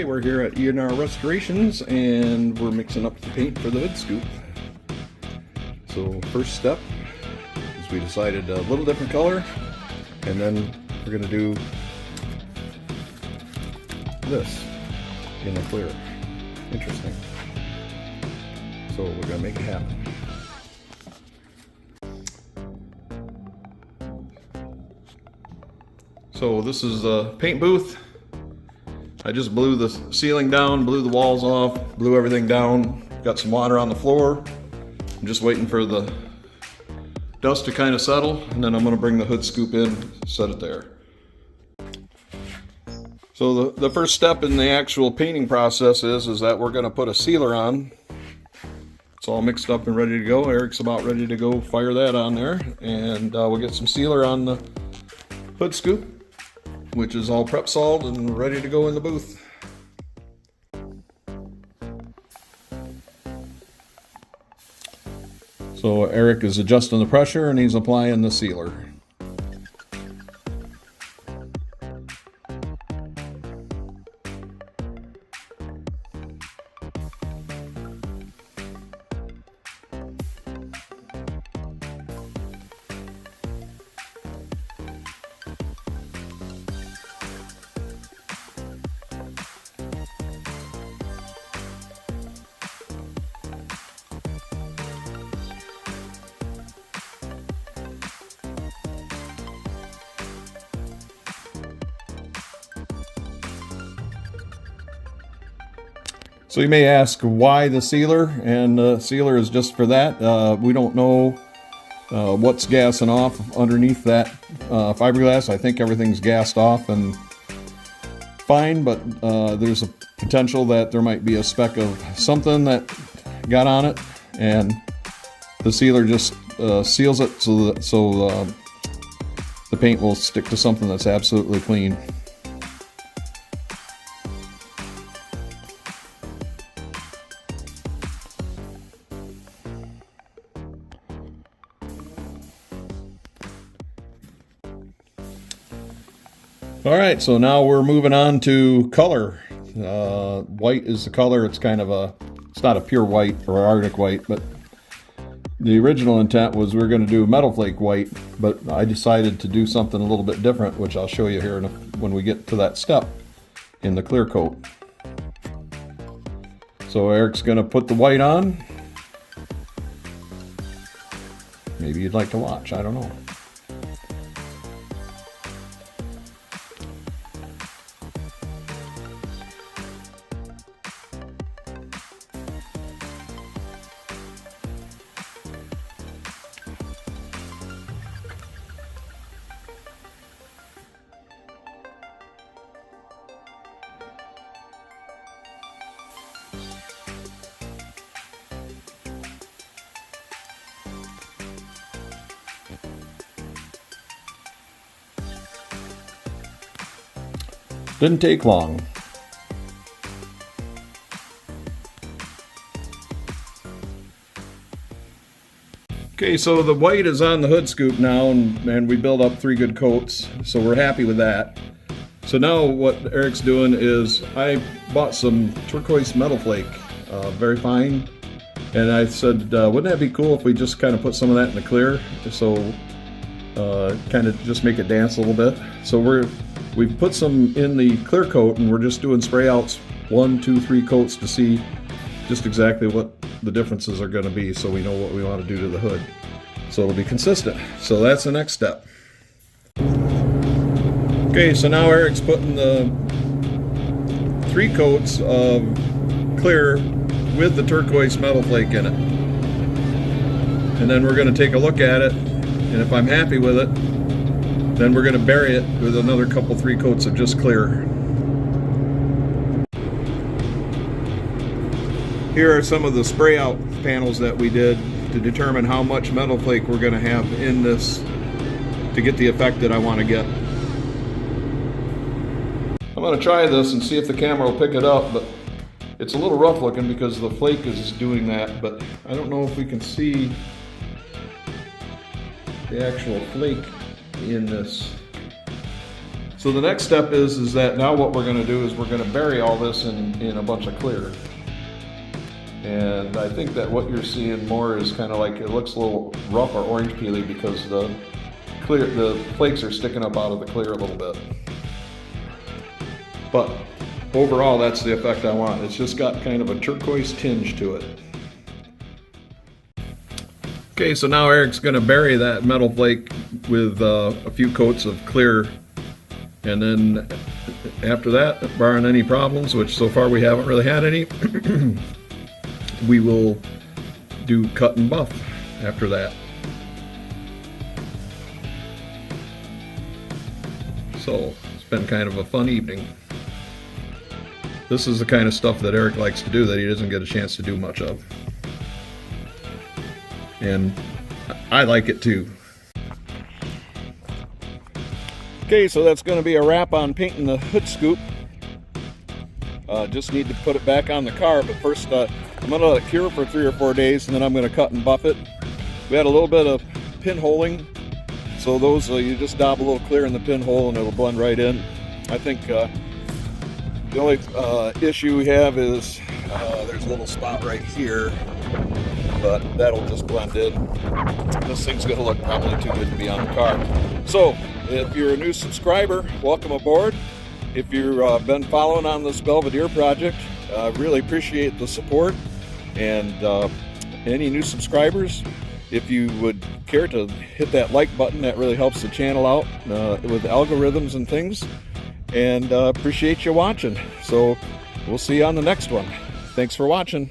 Okay, we're here at E&R Restorations and we're mixing up the paint for the hood scoop. So first step is we decided a little different color, and then we're going to do this in the clear. Interesting. So we're going to make it happen. So this is the paint booth. I just blew the ceiling down, blew the walls off, blew everything down, got some water on the floor. I'm just waiting for the dust to kind of settle, and then I'm going to bring the hood scoop in, set it there. So the first step in the actual painting process is that we're going to put a sealer on. It's all mixed up and ready to go. Eric's about ready to go fire that on there, and we'll get some sealer on the hood scoop, which is all prep salt and ready to go in the booth. So Eric is adjusting the pressure and he's applying the sealer. So you may ask why the sealer, and the sealer is just for that. We don't know what's gassing off underneath that fiberglass. I think everything's gassed off and fine, but there's a potential that there might be a speck of something that got on it, and the sealer just seals it so the paint will stick to something that's absolutely clean. Alright, so now we're moving on to color. White is the color. It's kind of it's not a pure white or Arctic white, but the original intent was we're going to do metal flake white, but I decided to do something a little bit different, which I'll show you here when we get to that step in the clear coat. So Eric's going to put the white on. Maybe you'd like to watch, I don't know. Didn't take long. Okay, so the white is on the hood scoop now, and we built up 3 good coats, so we're happy with that. So now what Eric's doing is I bought some turquoise metal flake, very fine, and I said, wouldn't that be cool if we just kind of put some of that in the clear, so kind of just make it dance a little bit. So we've put some in the clear coat, and we're just doing spray outs, 1, 2, 3 coats to see just exactly what the differences are going to be, so we know what we want to do to the hood. So it'll be consistent. So that's the next step. Okay, so now Eric's putting the 3 coats of clear with the turquoise metal flake in it. And then we're going to take a look at it, and if I'm happy with it, then we're going to bury it with another 3 coats of just clear. Here are some of the spray out panels that we did to determine how much metal flake we're going to have in this to get the effect that I want to get. I'm going to try this and see if the camera will pick it up, but it's a little rough looking because the flake is doing that, but I don't know if we can see the actual flake in this So the next step is that now what we're going to do is we're going to bury all this in a bunch of clear. And I think that what you're seeing more is kind of like it looks a little rough or orange peely because the flakes are sticking up out of the clear a little bit. But overall, that's the effect I want. It's just got kind of a turquoise tinge to it. Okay, so now Eric's going to bury that metal flake with a few coats of clear, and then after that, barring any problems, which so far we haven't really had any, we will do cut and buff after that. So it's been kind of a fun evening. This is the kind of stuff that Eric likes to do that he doesn't get a chance to do much of. And I like it too. Okay, so that's going to be a wrap on painting the hood scoop. Just need to put it back on the car, but first I'm going to let it cure for 3 or 4 days, and then I'm going to cut and buff it. We had a little bit of pinholing, so those you just dab a little clear in the pinhole and it'll blend right in. I think the only issue we have is there's a little spot right here, but that'll just blend in. This thing's going to look probably too good to be on the car. So if you're a new subscriber, welcome aboard. If you've been following on this Belvedere project, I really appreciate the support. And any new subscribers, if you would care to hit that like button, that really helps the channel out with algorithms and things. And appreciate you watching. So we'll see you on the next one. Thanks for watching.